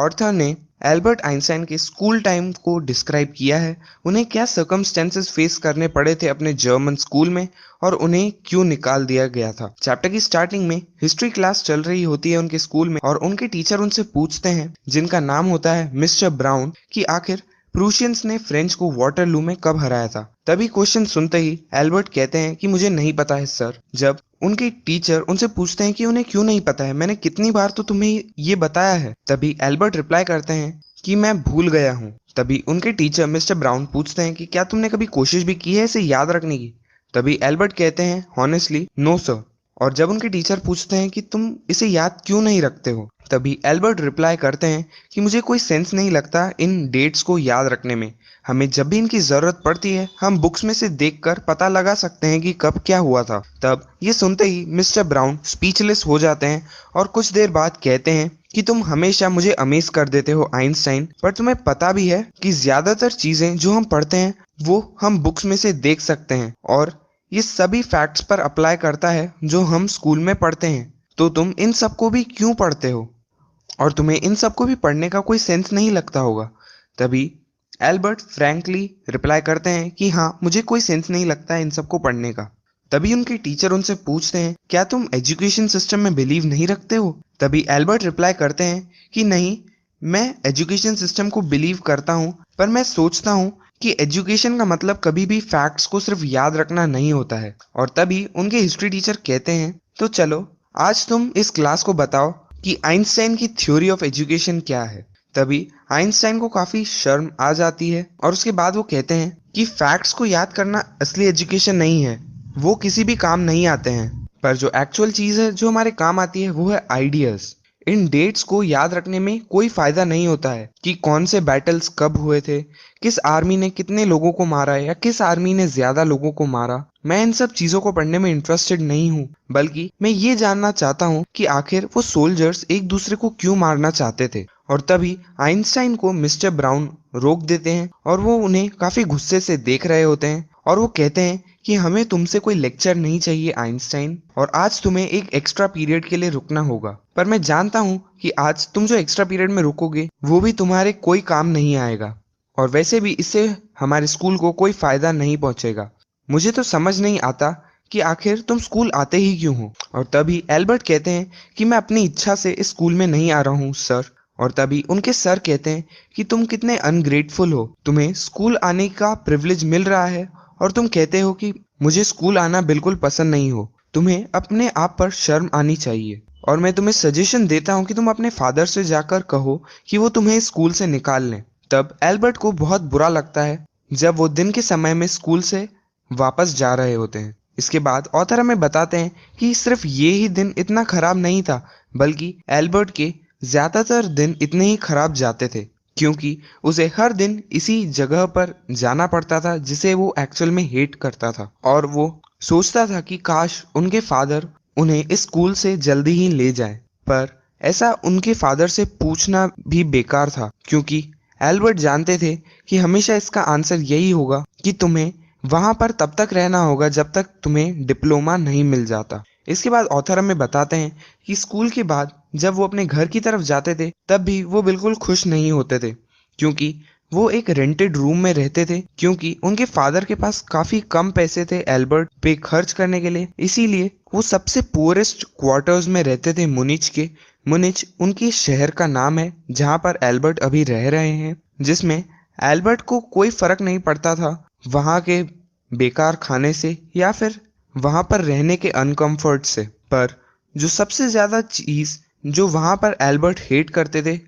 Arthur ने Albert Einstein के school time को डिस्क्राइब किया है, उन्हें क्या सर्कमस्टेंसेस फेस करने पड़े थे अपने जर्मन स्कूल में और उन्हें क्यों निकाल दिया गया था। चैप्टर की स्टार्टिंग में हिस्ट्री क्लास चल रही होती है उनके स्कूल में और उनके टीचर उनसे पूछते हैं, जिनका नाम होता है मिस्टर ब्राउन, कि आखिर प्रूशियंस ने फ्रेंच को वाटरलू में कब हराया था। तभी क्वेश्चन सुनते ही एल्बर्ट कहते हैं कि मुझे नहीं पता है सर। जब उनके टीचर उनसे पूछते हैं कि उन्हें क्यों नहीं पता है, मैंने कितनी बार तो तुम्हें ये बताया है, तभी एल्बर्ट रिप्लाई करते हैं कि मैं भूल गया हूँ। तभी उनके टीचर मिस्टर ब्राउन पूछते हैं कि क्या तुमने कभी कोशिश भी की है इसे याद रखने की। तभी एल्बर्ट कहते हैं हॉनेस्टली नो सर। और जब उनके टीचर पूछते हैं कि तुम इसे याद क्यों नहीं रखते हो, तभी एल्बर्ट रिप्लाई करते हैं कि मुझे कोई सेंस नहीं लगता इन डेट्स को याद रखने में। हमें जब भी इनकी जरूरत पड़ती है हम बुक्स में से देखकर पता लगा सकते हैं कि कब क्या हुआ था। तब ये सुनते ही मिस्टर ब्राउन स्पीचलेस हो जाते हैं और कुछ देर बाद कहते हैं कि तुम हमेशा मुझे अमेज कर देते हो आइंस्टाइन, पर तुम्हें पता भी है कि ज्यादातर चीजें जो हम पढ़ते हैं वो हम बुक्स में से देख सकते हैं और ये सभी फैक्ट्स पर अप्लाई करता है जो हम स्कूल में पढ़ते हैं। तो तुम इन सबको भी क्यों पढ़ते हो और तुम्हें इन सबको भी पढ़ने का कोई सेंस नहीं लगता होगा। तभी एल्बर्ट फ्रैंकली रिप्लाई करते हैं कि हाँ, मुझे कोई सेंस नहीं लगता है इन सबको पढ़ने का। तभी उनके टीचर उनसे पूछते हैं, क्या तुम एजुकेशन सिस्टम में बिलीव नहीं रखते हो। तभी एल्बर्ट रिप्लाई करते हैं कि नहीं, मैं एजुकेशन सिस्टम को बिलीव करता हूँ, पर मैं सोचता हूँ कि एजुकेशन का मतलब कभी भी फैक्ट्स को सिर्फ याद रखना नहीं होता है। और तभी उनके हिस्ट्री टीचर कहते हैं, तो चलो आज तुम इस क्लास को बताओ कि आइंस्टाइन की थ्योरी ऑफ एजुकेशन क्या है। तभी आइंस्टाइन को काफी शर्म आ जाती है और उसके बाद वो कहते हैं कि फैक्ट्स को याद करना असली एजुकेशन नहीं है, वो किसी भी काम नहीं आते हैं, पर जो एक्चुअल चीज है जो हमारे काम आती है वो है आइडियाज। इन डेट्स को याद रखने में कोई फायदा नहीं होता है कि कौन से बैटल्स कब हुए थे, किस आर्मी ने कितने लोगों को मारा या किस आर्मी ने ज्यादा लोगों को मारा। मैं इन सब चीजों को पढ़ने में इंटरेस्टेड नहीं हूँ, बल्कि मैं ये जानना चाहता हूँ कि आखिर वो सोल्जर्स एक दूसरे को क्यों मारना चाहते थे। और तभी आइंस्टाइन को मिस्टर ब्राउन रोक देते हैं और वो उन्हें काफी गुस्से से देख रहे होते हैं और वो कहते हैं कि हमें तुमसे कोई लेक्चर नहीं चाहिए आइंस्टाइन, और आज तुम्हें एक एक्स्ट्रा पीरियड के लिए रुकना होगा। पर मैं जानता हूँ कि आज तुम जो एक्स्ट्रा पीरियड में रुकोगे वो भी तुम्हारे कोई काम नहीं आएगा और वैसे भी इससे हमारे स्कूल को कोई फायदा नहीं पहुंचेगा। मुझे तो समझ नहीं आता कि आखिर तुम स्कूल आते ही क्यों हो। और तभी एल्बर्ट कहते हैं कि मैं अपनी इच्छा से इस स्कूल में नहीं आ रहा हूँ सर। और तभी उनके सर कहते हैं कि तुम कितने अनग्रेटफुल हो, तुम्हें स्कूल आने का प्रिविलेज मिल रहा है और तुम कहते हो कि मुझे स्कूल आना बिल्कुल पसंद नहीं हो। तुम्हें अपने आप पर शर्म आनी चाहिए और मैं तुम्हें सजेशन देता हूँ कि तुम अपने फादर से जाकर कहो कि वो तुम्हें स्कूल से निकाल लें। तब एल्बर्ट को बहुत बुरा लगता है जब वो दिन के समय में स्कूल से वापस जा रहे होते हैं। इसके बाद ऑथर हमें बताते हैं कि सिर्फ ये ही दिन इतना खराब नहीं था, बल्कि एल्बर्ट के ज्यादातर दिन इतने ही खराब जाते थे क्योंकि उसे हर दिन इसी जगह पर जाना पड़ता था जिसे वो एक्चुअल में हेट करता था। और वो सोचता था कि काश उनके फादर उन्हें इस स्कूल से जल्दी ही ले जाएं, पर ऐसा उनके फादर से पूछना भी बेकार था क्योंकि एल्बर्ट जानते थे कि हमेशा इसका आंसर यही होगा कि तुम्हें वहां पर तब तक रहना होगा जब तक तुम्हें डिप्लोमा नहीं मिल जाता। इसके बाद ऑथर हमें बताते हैं कि स्कूल के बाद जब वो अपने घर की तरफ जाते थे तब भी वो बिल्कुल खुश नहीं होते थे क्योंकि वो एक रेंटेड रूम में रहते थे, क्योंकि उनके फादर के पास काफी कम पैसे थे एल्बर्ट पे खर्च करने के लिए। इसीलिए वो सबसे पुअरेस्ट क्वार्टर्स में रहते थे मुनिच के। मुनिच उनके शहर का नाम है जहाँ पर एल्बर्ट अभी रह रहे हैं, जिसमें एल्बर्ट को कोई फर्क नहीं पड़ता था वहाँ के बेकार खाने से या फिर वहां पर रहने के अनकंफर्ट से। पर जो सबसे ज्यादा चीज जो वहां पर एल्बर्ट हेट करते थे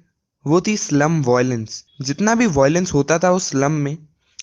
वो थी स्लम वॉयलेंस। जितना भी वॉयलेंस होता था उस स्लम में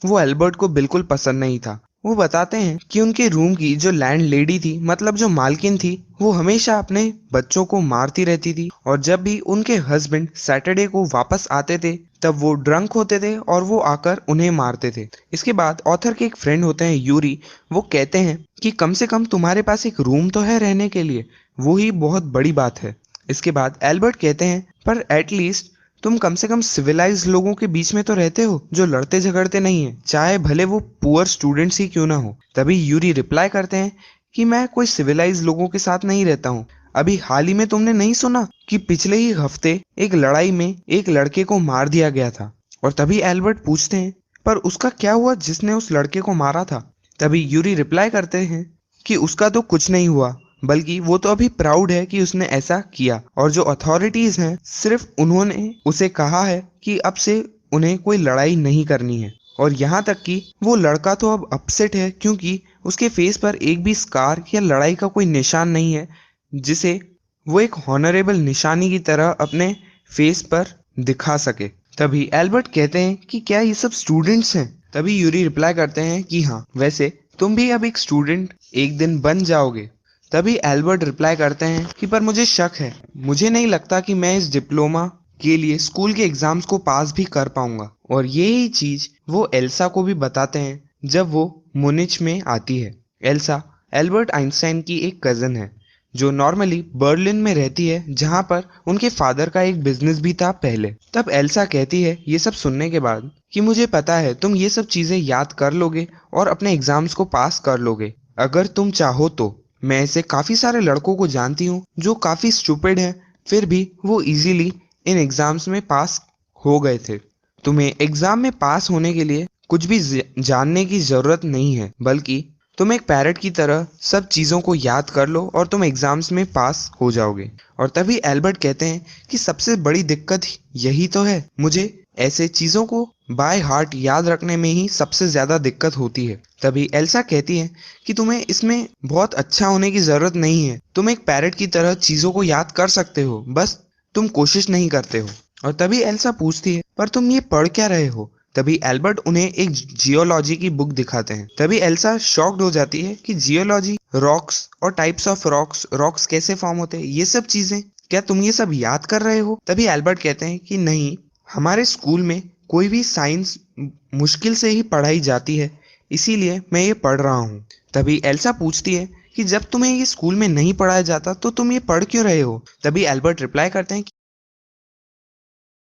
वो एल्बर्ट को बिल्कुल पसंद नहीं था। वो बताते हैं कि उनके रूम की जो लैंड लेडी थी, मतलब जो मालकिन थी, वो हमेशा अपने बच्चों को मारती रहती थी और जब भी उनके हस्बैंड सैटरडे को वापस आते थे तब वो ड्रंक होते थे और वो आकर उन्हें मारते थे। इसके बाद ऑथर के एक फ्रेंड होते हैं यूरी, वो कहते हैं कि कम से कम तुम्हारे पास एक रूम तो है रहने के लिए, वो ही बहुत बड़ी बात है। इसके बाद एल्बर्ट कहते हैं पर एटलीस्ट तुम कम से कम सिविलाइज लोगों के बीच में तो रहते हो जो लड़ते झगड़ते नहीं है, चाहे भले वो पुअर स्टूडेंट्स ही क्यों ना हो। तभी यूरी रिप्लाई करते हैं कि मैं कोई सिविलाइज लोगों के साथ नहीं रहता हूँ, अभी हाल ही में तुमने नहीं सुना कि पिछले ही हफ्ते एक लड़ाई में एक लड़के को मार दिया गया था। और तभी एल्बर्ट पूछते हैं, पर उसका क्या हुआ जिसने उस लड़के को मारा था? तभी यूरी रिप्लाई करते हैं कि उसका तो कुछ नहीं हुआ, बल्कि वो तो अभी प्राउड है कि उसने ऐसा किया, और जो अथॉरिटीज हैं सिर्फ उन्होंने उसे कहा है कि अब से उन्हें कोई लड़ाई नहीं करनी है। और यहाँ तक कि वो लड़का तो अब अपसेट है क्योंकि उसके फेस पर एक भी स्कार या लड़ाई का कोई निशान नहीं है, जिसे वो एक हॉनरेबल निशानी की तरह अपने फेस पर दिखा सके। तभी एल्बर्ट कहते हैं कि क्या ये सब स्टूडेंट्स हैं? तभी यूरी रिप्लाई करते हैं कि हाँ, वैसे तुम भी अब एक स्टूडेंट एक दिन बन जाओगे। तभी एल्बर्ट रिप्लाई करते हैं कि पर मुझे शक है, मुझे नहीं लगता कि मैं इस डिप्लोमा के लिए स्कूल के एग्जाम्स को पास भी कर पाऊंगा। और यही चीज वो एल्सा को भी बताते हैं जब वो मुनिच में आती है। एल्सा एल्बर्ट आइंस्टाइन की एक कजन है जो नॉर्मली बर्लिन में रहती है, जहां पर उनके फादर का एक बिजनेस भी था पहले। तब एल्सा कहती है ये सब सुनने के बाद कि मुझे पता है तुम ये सब चीजें याद कर लोगे और अपने एग्जाम्स को पास कर लोगे अगर तुम चाहो तो। मैं ऐसे काफी सारे लड़कों को जानती हूँ जो काफी स्टूपिड हैं, फिर भी वो इजीली इन एग्जाम्स में पास हो गए थे। तुम्हें एग्जाम में पास होने के लिए कुछ भी जानने की जरूरत नहीं है, बल्कि तुम एक पैरट की तरह सब चीज़ों को याद कर लो और तुम एग्जाम्स में पास हो जाओगे। और तभी एल्बर्ट कहते हैं कि सबसे बड़ी दिक्कत यही तो है, मुझे ऐसे चीज़ों को बाय हार्ट याद रखने में ही सबसे ज़्यादा दिक्कत होती है। तभी एल्सा कहती है कि तुम्हें इसमें बहुत अच्छा होने की ज़रूरत नहीं है, तुम एक पैरट की तरह चीज़ों को याद कर सकते हो, बस तुम कोशिश नहीं करते हो। और तभी एल्सा पूछती है, पर तुम ये पढ़ क्या रहे हो? तभी एल्बर्ट उन्हें एक जियोलॉजी की बुक दिखाते हैं। तभी एल्सा शॉक्ड हो जाती है कि जियोलॉजी, रॉक्स और टाइप्स ऑफ रॉक्स, रॉक्स कैसे फॉर्म होते हैं, ये सब चीजें, क्या तुम ये सब याद कर रहे हो? तभी एल्बर्ट कहते हैं कि नहीं, हमारे स्कूल में कोई भी साइंस मुश्किल से ही पढ़ाई जाती है, इसीलिए मैं ये पढ़ रहा हूँ। तभी एल्सा पूछती है कि जब तुम्हें ये स्कूल में नहीं पढ़ाया जाता तो तुम ये पढ़ क्यों रहे हो? तभी एल्बर्ट रिप्लाई करते हैं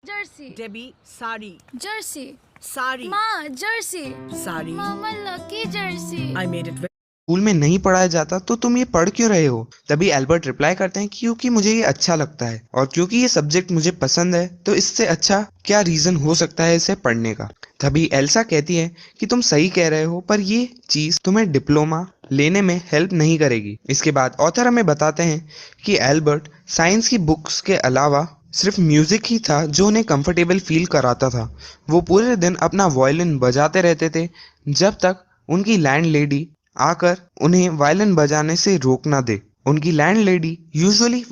Jersey. Debbie, sari. Jersey. Sari. Ma, Jersey. Sari. Mama, lucky Jersey. I made it very school में नहीं पढ़ाया जाता तो तुम ये पढ़ क्यों रहे हो? तभी एल्बर्ट रिप्लाई करते हैं क्योंकि मुझे ये अच्छा लगता है, और क्योंकि ये सब्जेक्ट मुझे पसंद है, तो इससे अच्छा क्या रीजन हो सकता है इसे पढ़ने का। तभी एल्सा कहती है कि तुम सही कह रहे हो, पर ये चीज तुम्हें डिप्लोमा लेने में हेल्प नहीं करेगी। इसके बाद ऑथर हमें बताते हैं कि एल्बर्ट साइंस की बुक्स के अलावा सिर्फ म्यूजिक ही था जो उन्हें कंफर्टेबल फील कराता था। वो पूरे दिन अपना वायलिन बजाते रहते थे जब तक उनकी लैंड लेडी आकर उन्हें वायलिन बजाने से रोक ना दे। उनकी लैंड लेडी यूजुअली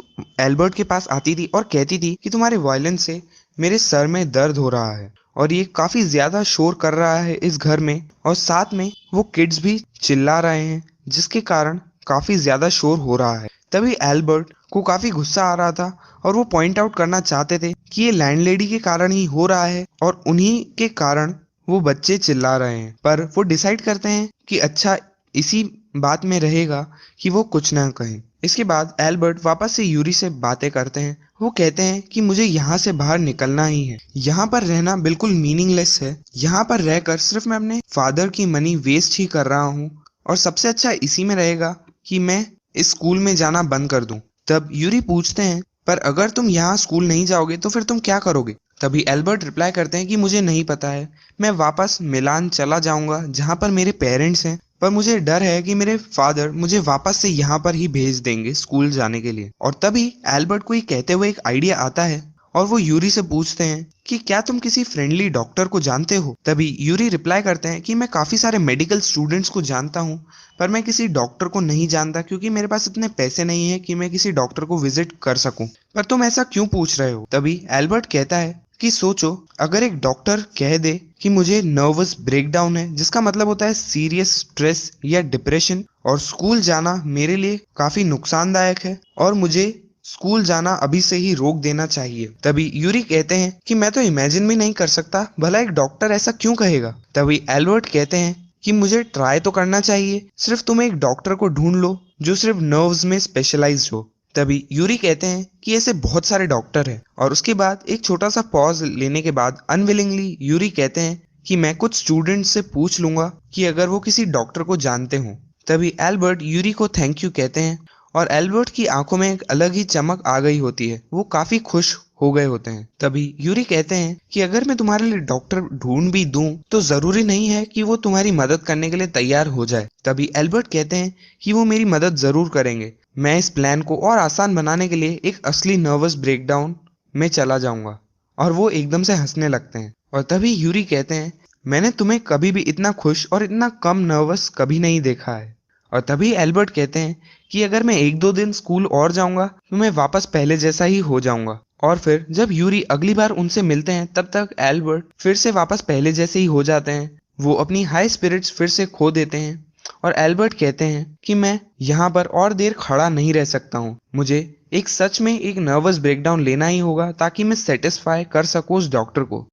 एल्बर्ट के पास आती थी और कहती थी कि तुम्हारे वायलिन से मेरे सर में दर्द हो रहा है और ये काफी ज्यादा शोर कर रहा है इस घर में, और साथ में वो किड्स भी चिल्ला रहे हैं जिसके कारण काफी ज्यादा शोर हो रहा है। तभी एल्बर्ट को काफी गुस्सा आ रहा था और वो पॉइंट आउट करना चाहते थे कि ये लैंडलेडी के कारण ही हो रहा है और उन्हीं के कारण वो बच्चे चिल्ला रहे हैं, पर वो डिसाइड करते हैं कि अच्छा इसी बात में रहेगा कि वो कुछ ना कहें। इसके बाद एल्बर्ट वापस से यूरी से बातें करते हैं। वो कहते हैं कि मुझे यहाँ से बाहर निकलना ही है, यहाँ पर रहना बिल्कुल मीनिंगलेस है, यहाँ पर रहकर सिर्फ मैं अपने फादर की मनी वेस्ट ही कर रहा हूँ, और सबसे अच्छा इसी में रहेगा कि मैं इस स्कूल में जाना बंद कर दूं। तब यूरी पूछते हैं, पर अगर तुम यहाँ स्कूल नहीं जाओगे तो फिर तुम क्या करोगे? तभी एल्बर्ट रिप्लाई करते हैं कि मुझे नहीं पता है, मैं वापस मिलान चला जाऊंगा जहाँ पर मेरे पेरेंट्स हैं, पर मुझे डर है कि मेरे फादर मुझे वापस से यहाँ पर ही भेज देंगे स्कूल जाने के लिए। और तभी एल्बर्ट को ये कहते हुए एक आइडिया आता है और वो यूरी से पूछते हैं कि क्या तुम किसी फ्रेंडली डॉक्टर को जानते हो? तभी यूरी रिप्लाई करते हैं कि मैं काफी सारे मेडिकल स्टूडेंट्स को जानता हूँ, पर मैं किसी डॉक्टर को नहीं जानता क्योंकि मेरे पास इतने पैसे नहीं है कि मैं किसी डॉक्टर को विजिट कर सकूं। पर तुम ऐसा क्यों पूछ रहे हो? तभी एल्बर्ट कहता है कि सोचो, अगर एक डॉक्टर कह दे कि मुझे नर्वस ब्रेकडाउन है, जिसका मतलब होता है सीरियस स्ट्रेस या डिप्रेशन, और स्कूल जाना मेरे लिए काफी नुकसानदायक है और मुझे स्कूल जाना अभी से ही रोक देना चाहिए। तभी यूरी कहते हैं कि मैं तो इमेजिन भी नहीं कर सकता, भला एक डॉक्टर ऐसा क्यों कहेगा? तभी एल्बर्ट कहते हैं कि मुझे ट्राई तो करना चाहिए, सिर्फ तुम एक डॉक्टर को ढूंढ लो जो सिर्फ नर्व्स में स्पेशलाइज्ड हो। तभी यूरी कहते हैं कि ऐसे बहुत सारे डॉक्टर हैं, और उसके बाद एक छोटा सा पॉज लेने के बाद अनविलिंगली यूरी कहते हैं कि मैं कुछ स्टूडेंट्स से पूछ लूंगा कि अगर वो किसी डॉक्टर को जानते हो। तभी एल्बर्ट यूरी को थैंक यू कहते हैं और एल्बर्ट की आंखों में एक अलग ही चमक आ गई होती है। वो काफी खुश हो गए होते हैं। तभी यूरी कहते हैं कि अगर मैं तुम्हारे लिए डॉक्टर ढूंढ भी दूं तो जरूरी नहीं है कि वो तुम्हारी मदद करने के लिए तैयार हो जाए। तभी एल्बर्ट कहते हैं कि वो मेरी मदद जरूर करेंगे। मैं इस प्लान को और आसान बनाने के लिए एक असली नर्वस ब्रेकडाउन में चला जाऊंगा। और वो एकदम से हंसने लगते हैं। और तभी यूरी कहते हैं, मैंने तुम्हें कभी भी इतना खुश और इतना कम नर्वस कभी नहीं देखा है। और तभी एल्बर्ट कहते हैं कि अगर मैं 1-2 दिन स्कूल और जाऊंगा तो मैं वापस पहले जैसा ही हो जाऊंगा। और फिर जब यूरी अगली बार उनसे मिलते हैं तब तक एल्बर्ट फिर से वापस पहले जैसे ही हो जाते हैं। वो अपनी हाई स्पिरिट्स फिर से खो देते हैं। और एल्बर्ट कहते हैं कि मैं यहाँ पर और देर खड़ा नहीं रह सकता हूँ। मुझे सच में एक नर्वस ब्रेकडाउन लेना ही होगा ताकि मैं सेटिस्फाई कर सकूँ उस डॉक्टर को।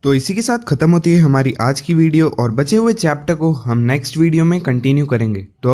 तो इसी के साथ खत्म होती है हमारी आज की वीडियो और बचे हुए चैप्टर को हम नेक्स्ट वीडियो में कंटिन्यू करेंगे। तो